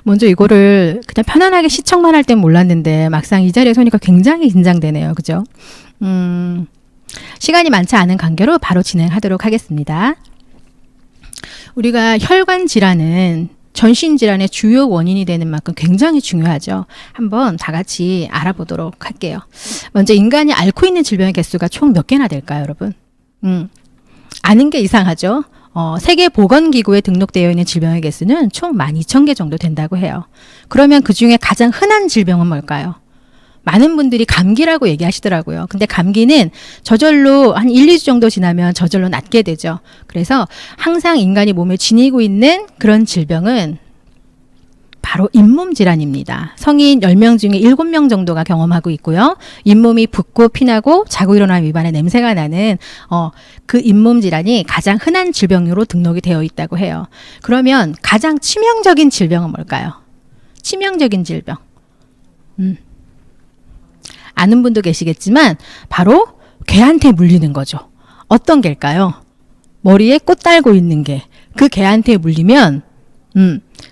먼저 이거를 그냥 편안하게 시청만 할 땐 몰랐는데 막상 이 자리에 서니까 굉장히 긴장되네요. 그죠? 시간이 많지 않은 관계로 바로 진행하도록 하겠습니다. 우리가 혈관 질환은 전신 질환의 주요 원인이 되는 만큼 굉장히 중요하죠. 한번 다 같이 알아보도록 할게요. 먼저 인간이 앓고 있는 질병의 개수가 총 몇 개나 될까요, 여러분? 아는 게 이상하죠. 세계보건기구에 등록되어 있는 질병의 개수는 총 12,000개 정도 된다고 해요. 그러면 그 중에 가장 흔한 질병은 뭘까요? 많은 분들이 감기라고 얘기하시더라고요. 근데 감기는 저절로 한 1, 2주 정도 지나면 저절로 낫게 되죠. 그래서 항상 인간이 몸에 지니고 있는 그런 질병은 바로 잇몸 질환입니다. 성인 10명 중에 7명 정도가 경험하고 있고요. 잇몸이 붓고 피나고 자고 일어나면 입안에 냄새가 나는 그 잇몸 질환이 가장 흔한 질병으로 등록이 되어 있다고 해요. 그러면 가장 치명적인 질병은 뭘까요? 치명적인 질병. 아는 분도 계시겠지만 바로 개한테 물리는 거죠. 어떤 개일까요? 머리에 꽃 달고 있는 개. 그 개한테 물리면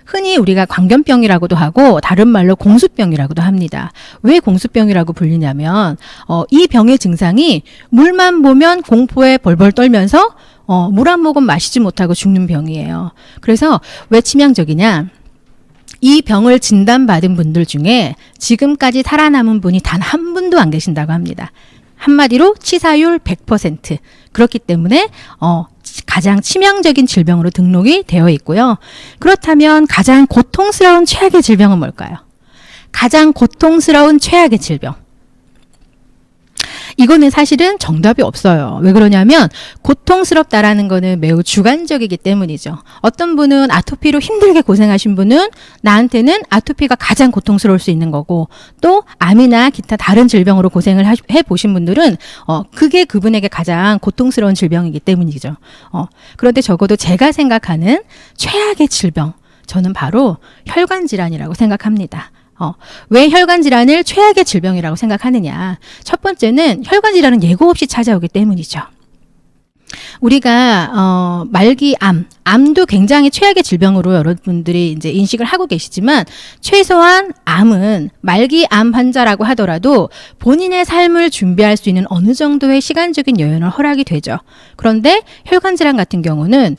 흔히 우리가 광견병이라고도 하고 다른 말로 공수병이라고도 합니다. 왜 공수병이라고 불리냐면 이 병의 증상이 물만 보면 공포에 벌벌 떨면서 물 한 모금 마시지 못하고 죽는 병이에요. 그래서 왜 치명적이냐? 이 병을 진단받은 분들 중에 지금까지 살아남은 분이 단 한 분도 안 계신다고 합니다. 한마디로 치사율 100%. 그렇기 때문에 가장 치명적인 질병으로 등록이 되어 있고요. 그렇다면 가장 고통스러운 최악의 질병은 뭘까요? 가장 고통스러운 최악의 질병. 이거는 사실은 정답이 없어요. 왜 그러냐면 고통스럽다라는 거는 매우 주관적이기 때문이죠. 어떤 분은 아토피로 힘들게 고생하신 분은 나한테는 아토피가 가장 고통스러울 수 있는 거고, 또 암이나 기타 다른 질병으로 고생을 해보신 분들은 그게 그분에게 가장 고통스러운 질병이기 때문이죠. 그런데 적어도 제가 생각하는 최악의 질병, 저는 바로 혈관 질환이라고 생각합니다. 왜 혈관 질환을 최악의 질병이라고 생각하느냐? 첫 번째는 혈관 질환은 예고 없이 찾아오기 때문이죠. 우리가 암도 굉장히 최악의 질병으로 여러분들이 이제 인식을 하고 계시지만, 최소한 암은 말기암 환자라고 하더라도 본인의 삶을 준비할 수 있는 어느 정도의 시간적인 여유는 허락이 되죠. 그런데 혈관 질환 같은 경우는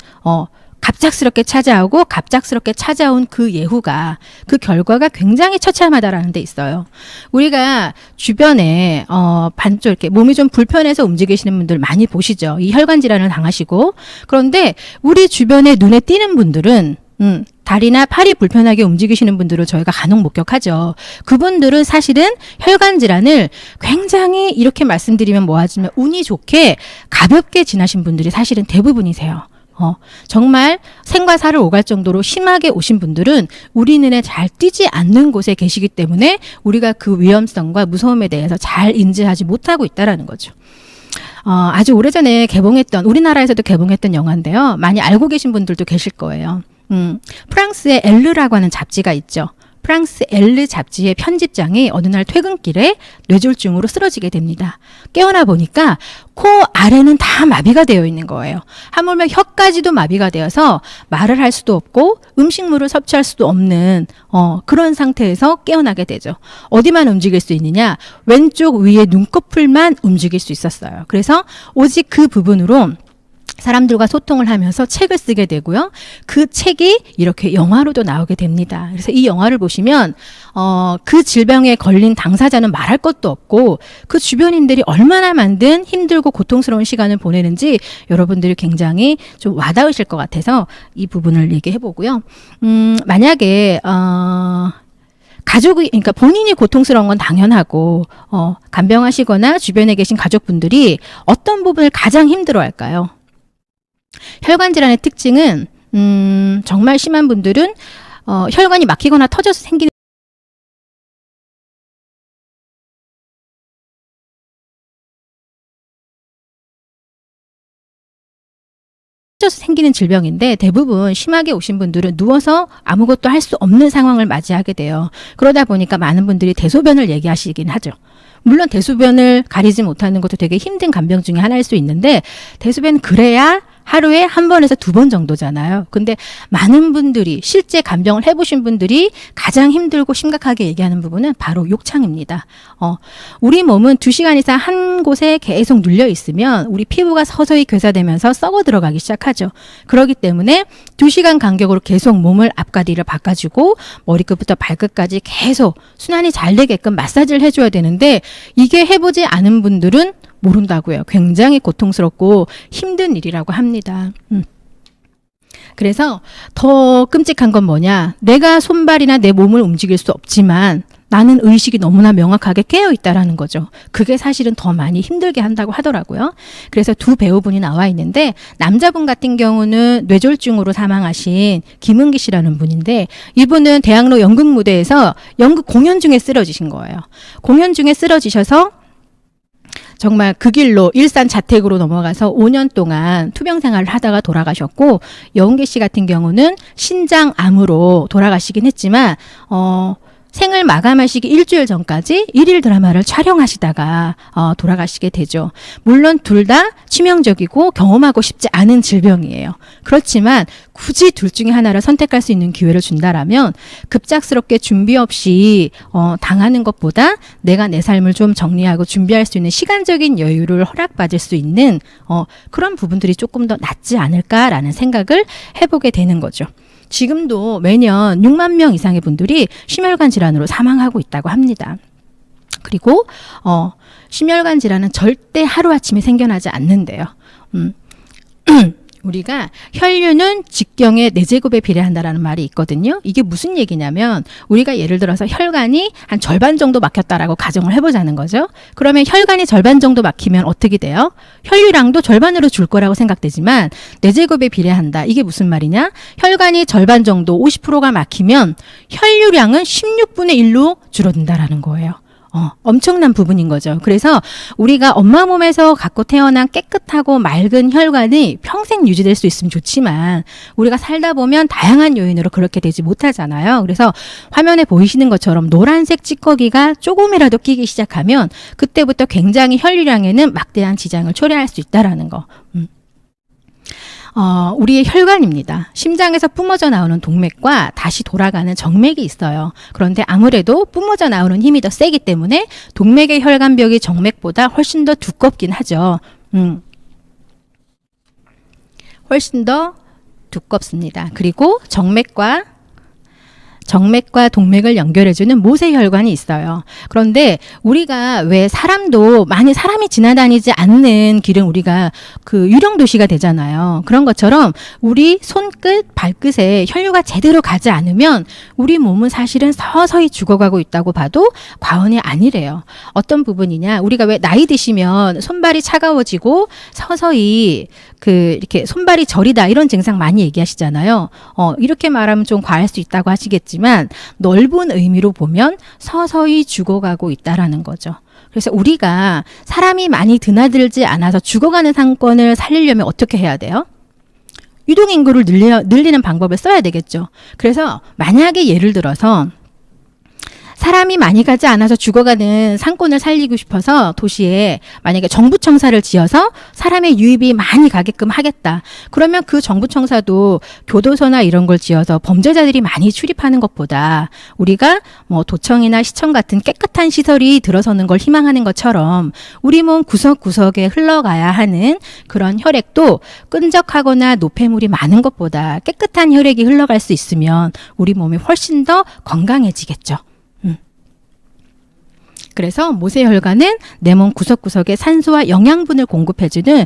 갑작스럽게 찾아오고 갑작스럽게 찾아온 그 예후가, 그 결과가 굉장히 처참하다라는 데 있어요. 우리가 주변에 반쪽 이렇게 몸이 좀 불편해서 움직이시는 분들 많이 보시죠. 이 혈관 질환을 당하시고. 그런데 우리 주변에 눈에 띄는 분들은 다리나 팔이 불편하게 움직이시는 분들을 저희가 간혹 목격하죠. 그분들은 사실은 혈관 질환을 굉장히, 이렇게 말씀드리면 뭐하지만 운이 좋게 가볍게 지나신 분들이 사실은 대부분이세요. 정말 생과 사를 오갈 정도로 심하게 오신 분들은 우리 눈에 잘 띄지 않는 곳에 계시기 때문에 우리가 그 위험성과 무서움에 대해서 잘 인지하지 못하고 있다는 거죠. 아주 오래전에 우리나라에서도 개봉했던 영화인데요. 많이 알고 계신 분들도 계실 거예요. 프랑스의 엘르라고 하는 잡지가 있죠. 프랑스 엘르 잡지의 편집장이 어느 날 퇴근길에 뇌졸중으로 쓰러지게 됩니다. 깨어나 보니까 코 아래는 다 마비가 되어 있는 거예요. 하물며 혀까지도 마비가 되어서 말을 할 수도 없고 음식물을 섭취할 수도 없는 그런 상태에서 깨어나게 되죠. 어디만 움직일 수 있느냐? 왼쪽 위에 눈꺼풀만 움직일 수 있었어요. 그래서 오직 그 부분으로 사람들과 소통을 하면서 책을 쓰게 되고요. 그 책이 이렇게 영화로도 나오게 됩니다. 그래서 이 영화를 보시면 그 질병에 걸린 당사자는 말할 것도 없고 그 주변인들이 얼마나 만든 힘들고 고통스러운 시간을 보내는지 여러분들이 굉장히 좀 와닿으실 것 같아서 이 부분을 얘기해 보고요. 만약에 가족이, 그러니까 본인이 고통스러운 건 당연하고 간병하시거나 주변에 계신 가족분들이 어떤 부분을 가장 힘들어할까요? 혈관 질환의 특징은 정말 심한 분들은 혈관이 막히거나 터져서 생기는 질병인데, 대부분 심하게 오신 분들은 누워서 아무것도 할 수 없는 상황을 맞이하게 돼요. 그러다 보니까 많은 분들이 대소변을 얘기하시긴 하죠. 물론 대소변을 가리지 못하는 것도 되게 힘든 간병 중에 하나일 수 있는데, 대소변은 그래야 하루에 한 번에서 두 번 정도잖아요. 근데 많은 분들이 실제 간병을 해보신 분들이 가장 힘들고 심각하게 얘기하는 부분은 바로 욕창입니다. 우리 몸은 2시간 이상 한 곳에 계속 눌려 있으면 우리 피부가 서서히 괴사되면서 썩어 들어가기 시작하죠. 그렇기 때문에 2시간 간격으로 계속 몸을 앞과 뒤를 바꿔주고 머리끝부터 발끝까지 계속 순환이 잘 되게끔 마사지를 해줘야 되는데 이게 해보지 않은 분들은 모른다고요. 굉장히 고통스럽고 힘든 일이라고 합니다. 그래서 더 끔찍한 건 뭐냐? 내가 손발이나 내 몸을 움직일 수 없지만 나는 의식이 너무나 명확하게 깨어있다라는 거죠. 그게 사실은 더 많이 힘들게 한다고 하더라고요. 그래서 두 배우분이 나와 있는데 남자분 같은 경우는 뇌졸중으로 사망하신 김은기 씨라는 분인데 이분은 대학로 연극 무대에서 연극 공연 중에 쓰러지신 거예요. 공연 중에 쓰러지셔서 정말 그 길로 일산 자택으로 넘어가서 5년 동안 투병 생활을 하다가 돌아가셨고 여운계 씨 같은 경우는 신장암으로 돌아가시긴 했지만 생을 마감하시기 일주일 전까지 1일 드라마를 촬영하시다가 돌아가시게 되죠. 물론 둘 다 치명적이고 경험하고 싶지 않은 질병이에요. 그렇지만 굳이 둘 중에 하나를 선택할 수 있는 기회를 준다라면 급작스럽게 준비 없이 당하는 것보다 내가 내 삶을 좀 정리하고 준비할 수 있는 시간적인 여유를 허락받을 수 있는 그런 부분들이 조금 더 낫지 않을까라는 생각을 해보게 되는 거죠. 지금도 매년 6만 명 이상의 분들이 심혈관 질환으로 사망하고 있다고 합니다. 그리고 심혈관 질환은 절대 하루아침에 생겨나지 않는데요. 우리가 혈류는 직경의 4제곱에 비례한다라는 말이 있거든요. 이게 무슨 얘기냐면 우리가 예를 들어서 혈관이 한 절반 정도 막혔다라고 가정을 해보자는 거죠. 그러면 혈관이 절반 정도 막히면 어떻게 돼요? 혈류량도 절반으로 줄 거라고 생각되지만 4제곱에 비례한다. 이게 무슨 말이냐? 혈관이 절반 정도 50%가 막히면 혈류량은 16분의 1로 줄어든다라는 거예요. 엄청난 부분인 거죠. 그래서 우리가 엄마 몸에서 갖고 태어난 깨끗하고 맑은 혈관이 평생 유지될 수 있으면 좋지만 우리가 살다 보면 다양한 요인으로 그렇게 되지 못하잖아요. 그래서 화면에 보이시는 것처럼 노란색 찌꺼기가 조금이라도 끼기 시작하면 그때부터 굉장히 혈류량에는 막대한 지장을 초래할 수 있다라는 거. 우리의 혈관입니다. 심장에서 뿜어져 나오는 동맥과 다시 돌아가는 정맥이 있어요. 그런데 아무래도 뿜어져 나오는 힘이 더 세기 때문에 동맥의 혈관벽이 정맥보다 훨씬 더 두껍긴 하죠. 훨씬 더 두껍습니다. 그리고 정맥과 동맥을 연결해주는 모세혈관이 있어요. 그런데 우리가 왜 사람이 지나다니지 않는 길은 우리가 그 유령도시가 되잖아요. 그런 것처럼 우리 손끝, 발끝에 혈류가 제대로 가지 않으면 우리 몸은 사실은 서서히 죽어가고 있다고 봐도 과언이 아니래요. 어떤 부분이냐? 우리가 왜 나이 드시면 손발이 차가워지고 서서히 이렇게 손발이 저리다 이런 증상 많이 얘기하시잖아요. 이렇게 말하면 좀 과할 수 있다고 하시겠지만 넓은 의미로 보면 서서히 죽어가고 있다라는 거죠. 그래서 우리가 사람이 많이 드나들지 않아서 죽어가는 상권을 살리려면 어떻게 해야 돼요? 유동인구를 늘리는 방법을 써야 되겠죠. 그래서 만약에 예를 들어서 사람이 많이 가지 않아서 죽어가는 상권을 살리고 싶어서 도시에 만약에 정부청사를 지어서 사람의 유입이 많이 가게끔 하겠다. 그러면 그 정부청사도 교도소나 이런 걸 지어서 범죄자들이 많이 출입하는 것보다 우리가 뭐 도청이나 시청 같은 깨끗한 시설이 들어서는 걸 희망하는 것처럼 우리 몸 구석구석에 흘러가야 하는 그런 혈액도 끈적하거나 노폐물이 많은 것보다 깨끗한 혈액이 흘러갈 수 있으면 우리 몸이 훨씬 더 건강해지겠죠. 그래서 모세혈관은 내 몸 구석구석에 산소와 영양분을 공급해주는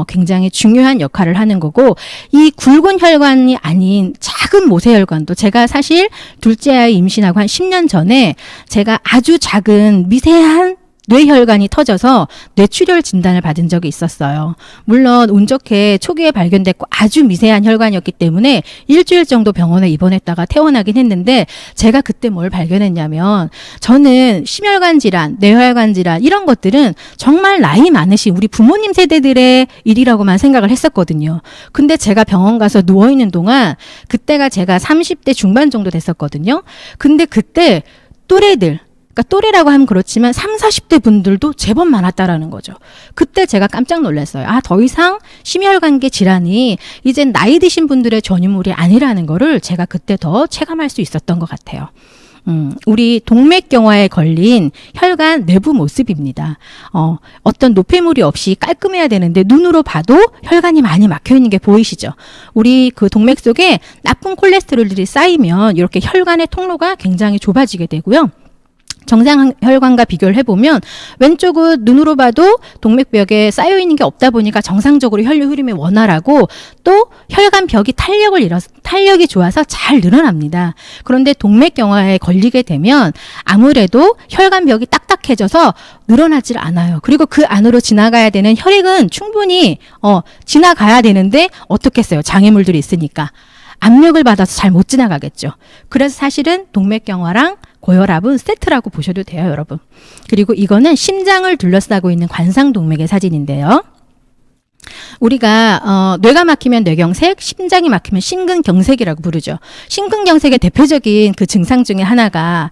굉장히 중요한 역할을 하는 거고 이 굵은 혈관이 아닌 작은 모세혈관도 제가 사실 둘째 아이 임신하고 한 10년 전에 제가 아주 작은 미세한 뇌혈관이 터져서 뇌출혈 진단을 받은 적이 있었어요. 물론 운 좋게 초기에 발견됐고 아주 미세한 혈관이었기 때문에 일주일 정도 병원에 입원했다가 퇴원하긴 했는데 제가 그때 뭘 발견했냐면 저는 심혈관 질환, 뇌혈관 질환 이런 것들은 정말 나이 많으신 우리 부모님 세대들의 일이라고만 생각을 했었거든요. 근데 제가 병원 가서 누워있는 동안 그때가 제가 30대 중반 정도 됐었거든요. 근데 그때 또래들 그러니까 또래라고 하면 그렇지만 30, 40대 분들도 제법 많았다라는 거죠. 그때 제가 깜짝 놀랐어요. 아, 더 이상 심혈관계 질환이 이젠 나이 드신 분들의 전유물이 아니라는 거를 제가 그때 더 체감할 수 있었던 것 같아요. 우리 동맥경화에 걸린 혈관 내부 모습입니다. 어떤 노폐물이 없이 깔끔해야 되는데 눈으로 봐도 혈관이 많이 막혀 있는 게 보이시죠? 우리 그 동맥 속에 나쁜 콜레스테롤들이 쌓이면 이렇게 혈관의 통로가 굉장히 좁아지게 되고요. 정상 혈관과 비교를 해보면 왼쪽은 눈으로 봐도 동맥벽에 쌓여있는 게 없다 보니까 정상적으로 혈류 흐름이 원활하고 또 혈관 벽이 탄력이 좋아서 잘 늘어납니다. 그런데 동맥경화에 걸리게 되면 아무래도 혈관 벽이 딱딱해져서 늘어나질 않아요. 그리고 그 안으로 지나가야 되는 혈액은 충분히 지나가야 되는데 어떻게 했어요? 장애물들이 있으니까. 압력을 받아서 잘 못 지나가겠죠. 그래서 사실은 동맥경화랑 고혈압은 세트라고 보셔도 돼요, 여러분. 그리고 이거는 심장을 둘러싸고 있는 관상동맥의 사진인데요. 우리가 뇌가 막히면 뇌경색, 심장이 막히면 심근경색이라고 부르죠. 심근경색의 대표적인 그 증상 중에 하나가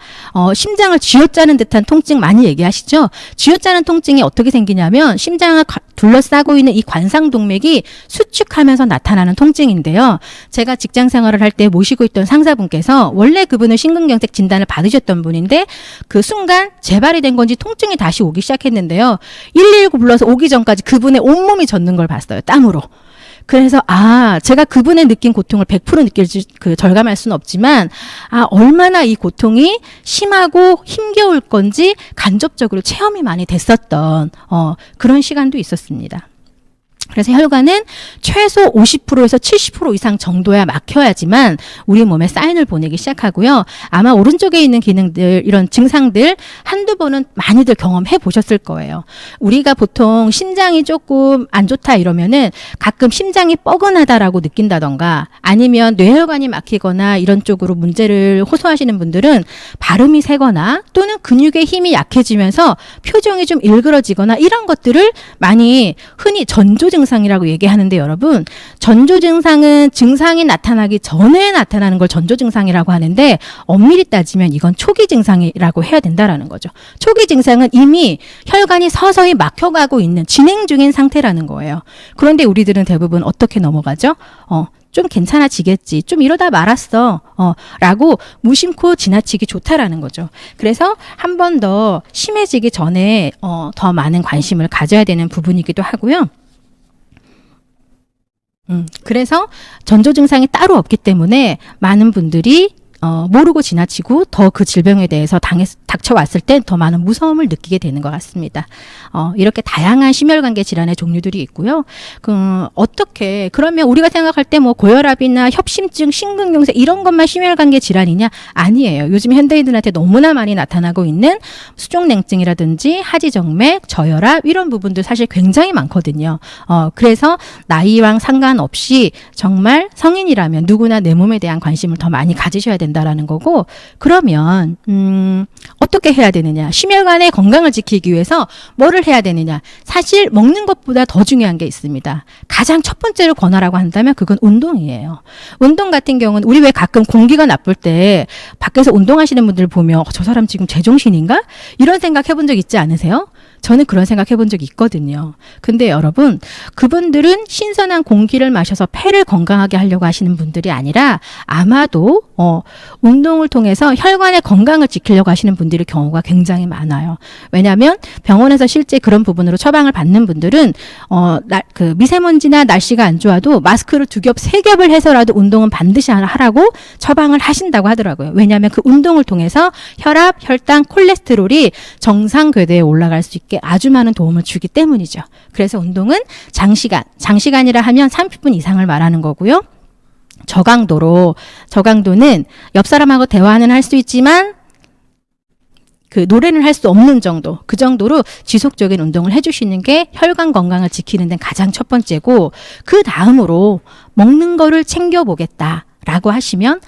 심장을 쥐어짜는 듯한 통증 많이 얘기하시죠. 쥐어짜는 통증이 어떻게 생기냐면 심장을 둘러싸고 있는 이 관상동맥이 수축하면서 나타나는 통증인데요. 제가 직장 생활을 할 때 모시고 있던 상사분께서 원래 그분은 심근경색 진단을 받으셨던 분인데 그 순간 재발이 된 건지 통증이 다시 오기 시작했는데요. 119 불러서 오기 전까지 그분의 온몸이 젖는 걸 봤어요. 땀으로. 그래서 제가 그분의 느낀 고통을 100% 절감할 수는 없지만 얼마나 이 고통이 심하고 힘겨울 건지 간접적으로 체험이 많이 됐었던 그런 시간도 있었습니다. 그래서 혈관은 최소 50%에서 70% 이상 정도야 막혀야지만 우리 몸에 사인을 보내기 시작하고요. 아마 오른쪽에 있는 기능들, 이런 증상들 한두 번은 많이들 경험해 보셨을 거예요. 우리가 보통 심장이 조금 안 좋다 이러면은 가끔 심장이 뻐근하다라고 느낀다던가 아니면 뇌혈관이 막히거나 이런 쪽으로 문제를 호소하시는 분들은 발음이 세거나 또는 근육의 힘이 약해지면서 표정이 좀 일그러지거나 이런 것들을 많이 흔히 전조 증상이라고 얘기하는데 여러분, 전조 증상은 증상이 나타나기 전에 나타나는 걸 전조 증상이라고 하는데 엄밀히 따지면 이건 초기 증상이라고 해야 된다라는 거죠. 초기 증상은 이미 혈관이 서서히 막혀가고 있는 진행 중인 상태라는 거예요. 그런데 우리들은 대부분 어떻게 넘어가죠? 좀 괜찮아지겠지. 좀 이러다 말았어. 라고 무심코 지나치기 좋다라는 거죠. 그래서 한 번 더 심해지기 전에 더 많은 관심을 가져야 되는 부분이기도 하고요. 그래서 전조 증상이 따로 없기 때문에 많은 분들이 모르고 지나치고 더 그 질병에 대해서 닥쳐왔을 때 더 많은 무서움을 느끼게 되는 것 같습니다. 이렇게 다양한 심혈관계 질환의 종류들이 있고요. 그러면 우리가 생각할 때 뭐 고혈압이나 협심증, 심근경색 이런 것만 심혈관계 질환이냐? 아니에요. 요즘 현대인들한테 너무나 많이 나타나고 있는 수족냉증이라든지 하지정맥, 저혈압 이런 부분들 사실 굉장히 많거든요. 그래서 나이랑 상관없이 정말 성인이라면 누구나 내 몸에 대한 관심을 더 많이 가지셔야 된다라는 거고, 그러면 어떻게 해야 되느냐? 심혈관의 건강을 지키기 위해서 뭐를 해야 되느냐? 사실 먹는 것보다 더 중요한 게 있습니다. 가장 첫 번째로 권하라고 한다면 그건 운동이에요. 운동 같은 경우는 우리 왜 가끔 공기가 나쁠 때 밖에서 운동하시는 분들 보면 저 사람 지금 제정신인가? 이런 생각 해본 적 있지 않으세요? 저는 그런 생각 해본 적이 있거든요. 근데 여러분, 그분들은 신선한 공기를 마셔서 폐를 건강하게 하려고 하시는 분들이 아니라 아마도 운동을 통해서 혈관의 건강을 지키려고 하시는 분들의 경우가 굉장히 많아요. 왜냐하면 병원에서 실제 그런 부분으로 처방을 받는 분들은 그 미세먼지나 날씨가 안 좋아도 마스크를 2겹, 3겹을 해서라도 운동은 반드시 하라고 처방을 하신다고 하더라고요. 왜냐하면 그 운동을 통해서 혈압, 혈당, 콜레스테롤이 정상 궤도에 올라갈 수 있게 아주 많은 도움을 주기 때문이죠. 그래서 운동은 장시간이라 하면 30분 이상을 말하는 거고요. 저강도는 옆 사람하고 대화는 할 수 있지만 그 노래는 할 수 없는 정도, 그 정도로 지속적인 운동을 해주시는 게 혈관 건강을 지키는 데 가장 첫 번째고, 그 다음으로 먹는 거를 챙겨보겠다라고 하시면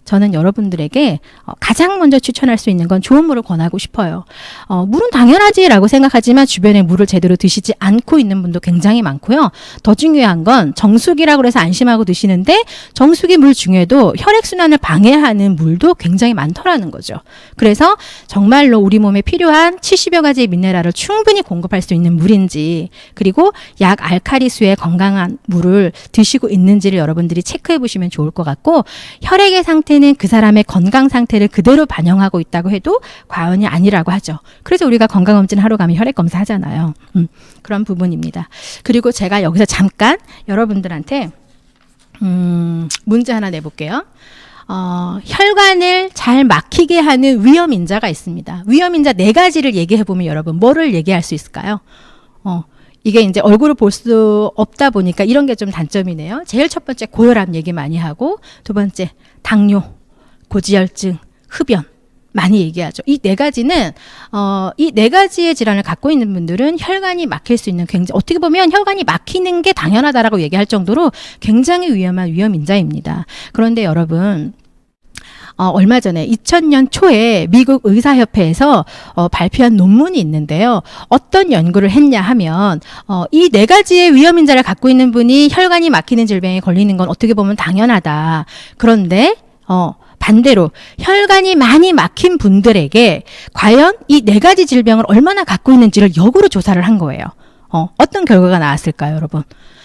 저는 여러분들에게 가장 먼저 추천할 수 있는 건 좋은 물을 권하고 싶어요. 물은 당연하지라고 생각하지만 주변에 물을 제대로 드시지 않고 있는 분도 굉장히 많고요. 더 중요한 건 정수기라고 해서 안심하고 드시는데 정수기 물 중에도 혈액순환을 방해하는 물도 굉장히 많더라는 거죠. 그래서 정말로 우리 몸에 필요한 70여 가지의 미네랄을 충분히 공급할 수 있는 물인지, 그리고 약 알칼리수의 건강한 물을 드시고 있는지를 여러분들이 체크해 보시면 좋을 것 같고, 혈액의 상태는 그 사람의 건강 상태를 그대로 반영하고 있다고 해도 과언이 아니라고 하죠. 그래서 우리가 건강검진 하러 가면 혈액검사 하잖아요. 그런 부분입니다. 그리고 제가 여기서 잠깐 여러분들한테 문제 하나 내볼게요. 혈관을 잘 막히게 하는 위험인자가 있습니다. 위험인자 4가지를 얘기해보면 여러분 뭐를 얘기할 수 있을까요? 이게 이제 얼굴을 볼 수 없다 보니까 이런 게 좀 단점이네요. 제일 첫 번째 고혈압 얘기 많이 하고, 두 번째 당뇨, 고지혈증, 흡연 많이 얘기하죠. 이 4가지는 이 4가지의 질환을 갖고 있는 분들은 혈관이 막힐 수 있는, 굉장히 어떻게 보면 혈관이 막히는 게 당연하다라고 얘기할 정도로 굉장히 위험한 위험인자입니다. 그런데 여러분, 얼마 전에 2000년 초에 미국 의사협회에서 발표한 논문이 있는데요. 어떤 연구를 했냐 하면 이 4가지의 위험인자를 갖고 있는 분이 혈관이 막히는 질병에 걸리는 건 어떻게 보면 당연하다. 그런데 반대로 혈관이 많이 막힌 분들에게 과연 이 4가지 질병을 얼마나 갖고 있는지를 역으로 조사를 한 거예요. 어떤 결과가 나왔을까요, 여러분?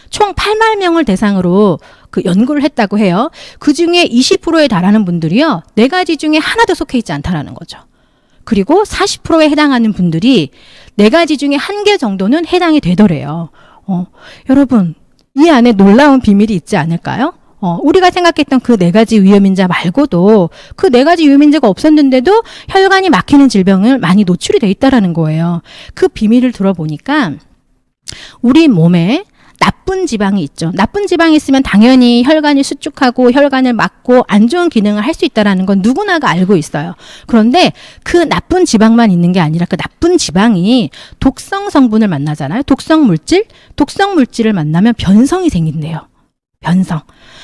총 8만 명을 대상으로 그 연구를 했다고 해요. 그 중에 20%에 달하는 분들이요, 4가지 중에 하나도 속해 있지 않다라는 거죠. 그리고 40%에 해당하는 분들이 4가지 중에 1개 정도는 해당이 되더래요. 여러분, 이 안에 놀라운 비밀이 있지 않을까요? 우리가 생각했던 그 4가지 위험인자 말고도 그 4가지 위험인자가 없었는데도 혈관이 막히는 질병을 많이 노출이 돼 있다라는 거예요. 그 비밀을 들어보니까 우리 몸에 나쁜 지방이 있죠. 나쁜 지방이 있으면 당연히 혈관이 수축하고 혈관을 막고 안 좋은 기능을 할 수 있다는 건 누구나가 알고 있어요. 그런데 그 나쁜 지방만 있는 게 아니라 그 나쁜 지방이 독성 성분을 만나잖아요. 독성 물질을 만나면 변성이 생긴대요.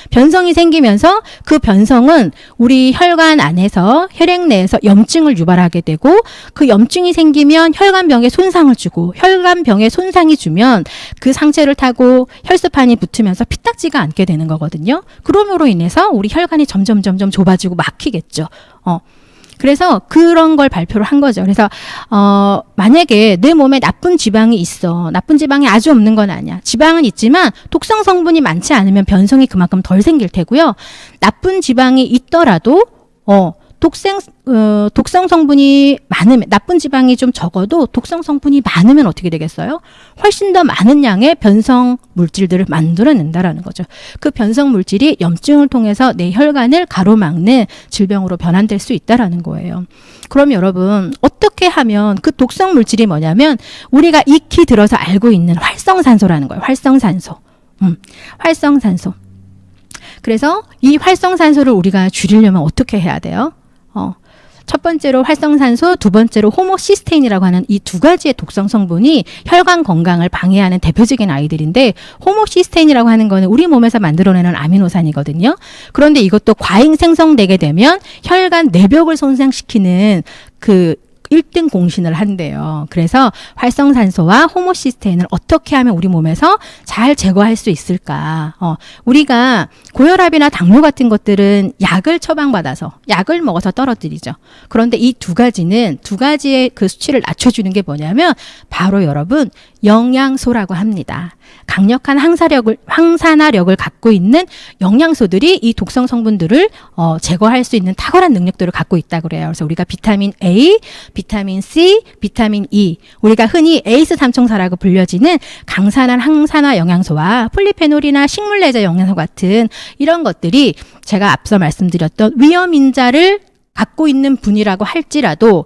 변성이 생기면서 그 변성은 우리 혈관 안에서, 혈액 내에서 염증을 유발하게 되고, 그 염증이 생기면 혈관병에 손상을 주고, 혈관병에 손상이 주면 그 상처를 타고 혈소판이 붙으면서 피딱지가 않게 되는 거거든요. 그러므로 인해서 우리 혈관이 점점 좁아지고 막히겠죠. 그래서 그런 걸 발표를 한 거죠. 그래서 만약에 내 몸에 나쁜 지방이 있어. 나쁜 지방이 아주 없는 건 아니야. 지방은 있지만 독성 성분이 많지 않으면 변성이 그만큼 덜 생길 테고요. 나쁜 지방이 있더라도 독성 성분이 많으면, 나쁜 지방이 좀 적어도 독성 성분이 많으면 어떻게 되겠어요? 훨씬 더 많은 양의 변성 물질들을 만들어낸다라는 거죠. 그 변성 물질이 염증을 통해서 내 혈관을 가로막는 질병으로 변환될 수 있다라는 거예요. 그럼 여러분, 어떻게 하면 그 독성 물질이 뭐냐면 우리가 익히 들어서 알고 있는 활성산소라는 거예요. 활성산소. 그래서 이 활성산소를 우리가 줄이려면 어떻게 해야 돼요? 첫 번째로 활성산소, 두 번째로 호모시스테인이라고 하는 이 2가지의 독성 성분이 혈관 건강을 방해하는 대표적인 아이들인데, 호모시스테인이라고 하는 거는 우리 몸에서 만들어내는 아미노산이거든요. 그런데 이것도 과잉 생성되게 되면 혈관 내벽을 손상시키는 그 1등 공신을 한대요. 그래서 활성산소와 호모시스테인을 어떻게 하면 우리 몸에서 잘 제거할 수 있을까? 우리가 고혈압이나 당뇨 같은 것들은 약을 처방받아서 약을 먹어서 떨어뜨리죠. 그런데 이 2가지는 2가지의 그 수치를 낮춰주는 게 뭐냐면 바로 여러분 영양소라고 합니다. 강력한 항산화력을 갖고 있는 영양소들이 이 독성 성분들을 제거할 수 있는 탁월한 능력들을 갖고 있다고 그래요. 그래서 우리가 비타민 A, 비타민 C, 비타민 E, 우리가 흔히 에이스 삼총사라고 불려지는 강산한 항산화 영양소와 폴리페놀이나 식물내재 영양소 같은 이런 것들이 제가 앞서 말씀드렸던 위험인자를 갖고 있는 분이라고 할지라도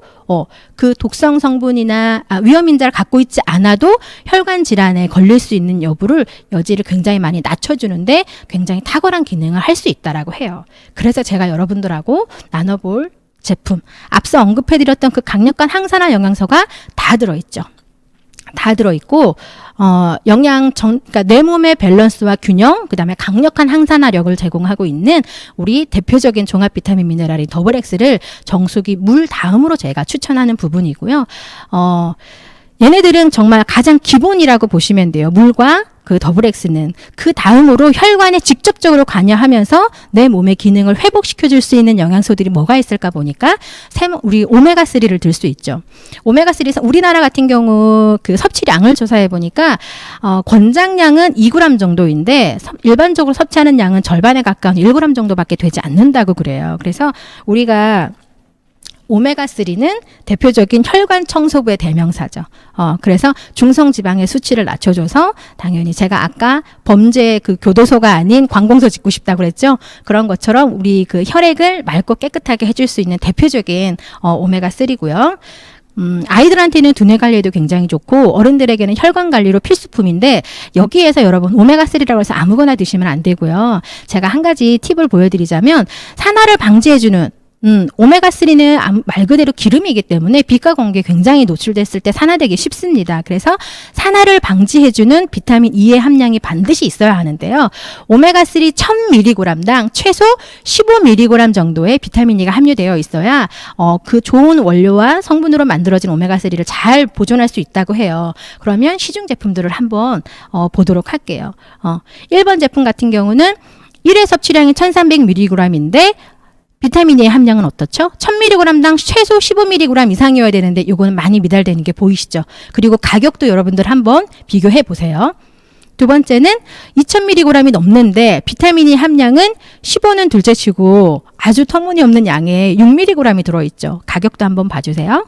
그 독성 성분이나 위험인자를 갖고 있지 않아도 혈관 질환에 걸릴 수 있는 여지를 굉장히 많이 낮춰주는데 굉장히 탁월한 기능을 할 수 있다라고 해요. 그래서 제가 여러분들하고 나눠볼 제품, 앞서 언급해드렸던 그 강력한 항산화 영양소가 다 들어있죠. 다 들어있고 그러니까 내 몸의 밸런스와 균형, 그 다음에 강력한 항산화력을 제공하고 있는 우리 대표적인 종합 비타민 미네랄인 더블 X를 정수기 물 다음으로 제가 추천하는 부분이고요. 얘네들은 정말 가장 기본이라고 보시면 돼요. 물과 그 더블 X는 그 다음으로 혈관에 직접적으로 관여하면서 내 몸의 기능을 회복시켜줄 수 있는 영양소들이 뭐가 있을까 보니까 우리 오메가3를 들 수 있죠. 오메가3, 우리나라 같은 경우 그 섭취량을 조사해 보니까 권장량은 2g 정도인데 일반적으로 섭취하는 양은 절반에 가까운 1g 정도밖에 되지 않는다고 그래요. 그래서 우리가 오메가3는 대표적인 혈관 청소부의 대명사죠. 그래서 중성지방의 수치를 낮춰줘서 당연히 제가 아까 범죄 그 교도소가 아닌 관공서 짓고 싶다고 그랬죠. 그런 것처럼 우리 그 혈액을 맑고 깨끗하게 해줄 수 있는 대표적인 오메가3고요. 아이들한테는 두뇌 관리에도 굉장히 좋고 어른들에게는 혈관 관리로 필수품인데 여기에서 여러분 오메가3라고 해서 아무거나 드시면 안 되고요. 제가 한 가지 팁을 보여드리자면 산화를 방지해주는 오메가3는 말 그대로 기름이기 때문에 빛과 공기에 굉장히 노출됐을 때 산화되기 쉽습니다. 그래서 산화를 방지해주는 비타민 E의 함량이 반드시 있어야 하는데요. 오메가3 1000mg당 최소 15mg 정도의 비타민 E가 함유되어 있어야 그 좋은 원료와 성분으로 만들어진 오메가3를 잘 보존할 수 있다고 해요. 그러면 시중 제품들을 한번 보도록 할게요. 1번 제품 같은 경우는 1회 섭취량이 1300mg인데 비타민 E의 함량은 어떻죠? 1000mg당 최소 15mg 이상이어야 되는데 이거는 많이 미달되는 게 보이시죠? 그리고 가격도 여러분들 한번 비교해 보세요. 두 번째는 2000mg이 넘는데 비타민 E 함량은 15는 둘째치고 아주 터무니없는 양의 6mg이 들어있죠. 가격도 한번 봐주세요.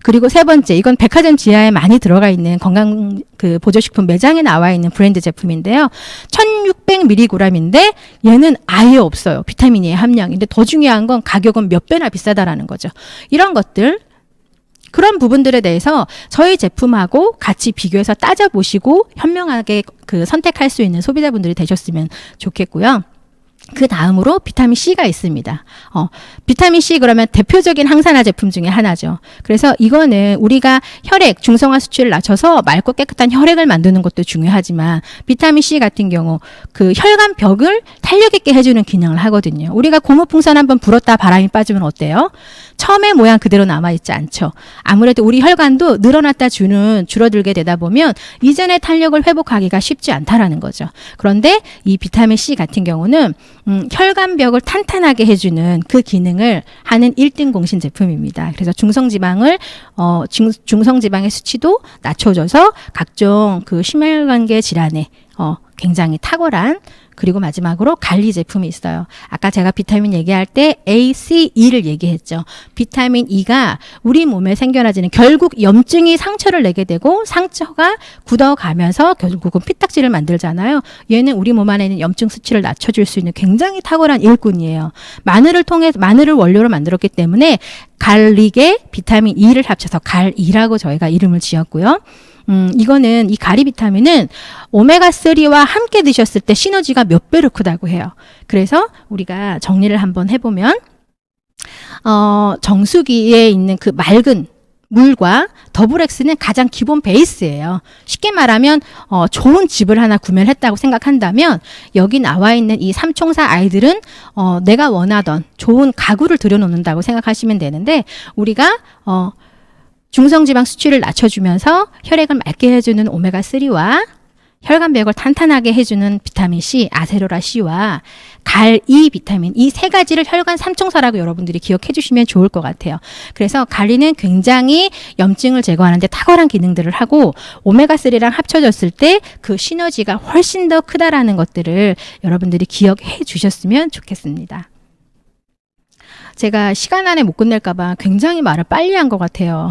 그리고 세 번째, 이건 백화점 지하에 많이 들어가 있는 건강 그 보조식품 매장에 나와 있는 브랜드 제품인데요. 1600mg인데 얘는 아예 없어요. 비타민 E의 함량인데 더 중요한 건 가격은 몇 배나 비싸다라는 거죠. 이런 것들, 그런 부분들에 대해서 저희 제품하고 같이 비교해서 따져보시고 현명하게 그 선택할 수 있는 소비자분들이 되셨으면 좋겠고요. 그 다음으로 비타민 C가 있습니다. 비타민 C 그러면 대표적인 항산화 제품 중에 하나죠. 그래서 이거는 우리가 혈액 중성화 수치를 낮춰서 맑고 깨끗한 혈액을 만드는 것도 중요하지만 비타민 C 같은 경우 그 혈관 벽을 탄력 있게 해주는 기능을 하거든요. 우리가 고무풍선 한번 불었다 바람이 빠지면 어때요? 처음의 모양 그대로 남아있지 않죠. 아무래도 우리 혈관도 늘어났다 줄어들게 되다 보면 이전의 탄력을 회복하기가 쉽지 않다라는 거죠. 그런데 이 비타민 C 같은 경우는 혈관벽을 탄탄하게 해주는 그 기능을 하는 1등 공신 제품입니다. 그래서 중성지방의 수치도 낮춰줘서 각종 그 심혈관계 질환에 굉장히 탁월한, 그리고 마지막으로 관리 제품이 있어요. 아까 제가 비타민 얘기할 때 A, C, E를 얘기했죠. 비타민 E가 우리 몸에 생겨나지는 결국 염증이 상처를 내게 되고 상처가 굳어가면서 결국은 피딱지를 만들잖아요. 얘는 우리 몸 안에 있는 염증 수치를 낮춰줄 수 있는 굉장히 탁월한 일꾼이에요. 마늘을 원료로 만들었기 때문에 갈릭에 비타민 E를 합쳐서 갈이라고 저희가 이름을 지었고요. 이거는 이 가리 비타민은 오메가3와 함께 드셨을 때 시너지가 몇 배로 크다고 해요. 그래서 우리가 정리를 한번 해보면 정수기에 있는 그 맑은 물과 더블 X는 가장 기본 베이스예요. 쉽게 말하면 좋은 집을 하나 구매를 했다고 생각한다면 여기 나와 있는 이 삼총사 아이들은 내가 원하던 좋은 가구를 들여놓는다고 생각하시면 되는데 우리가 중성지방 수치를 낮춰주면서 혈액을 맑게 해주는 오메가3와 혈관벽을 탄탄하게 해주는 비타민 C, 아세로라 C와 갈이 비타민, 이 세 가지를 혈관 삼총사라고 여러분들이 기억해 주시면 좋을 것 같아요. 그래서 갈리는 굉장히 염증을 제거하는 데 탁월한 기능들을 하고 오메가3랑 합쳐졌을 때 그 시너지가 훨씬 더 크다라는 것들을 여러분들이 기억해 주셨으면 좋겠습니다. 제가 시간 안에 못 끝낼까 봐 굉장히 말을 빨리 한 것 같아요.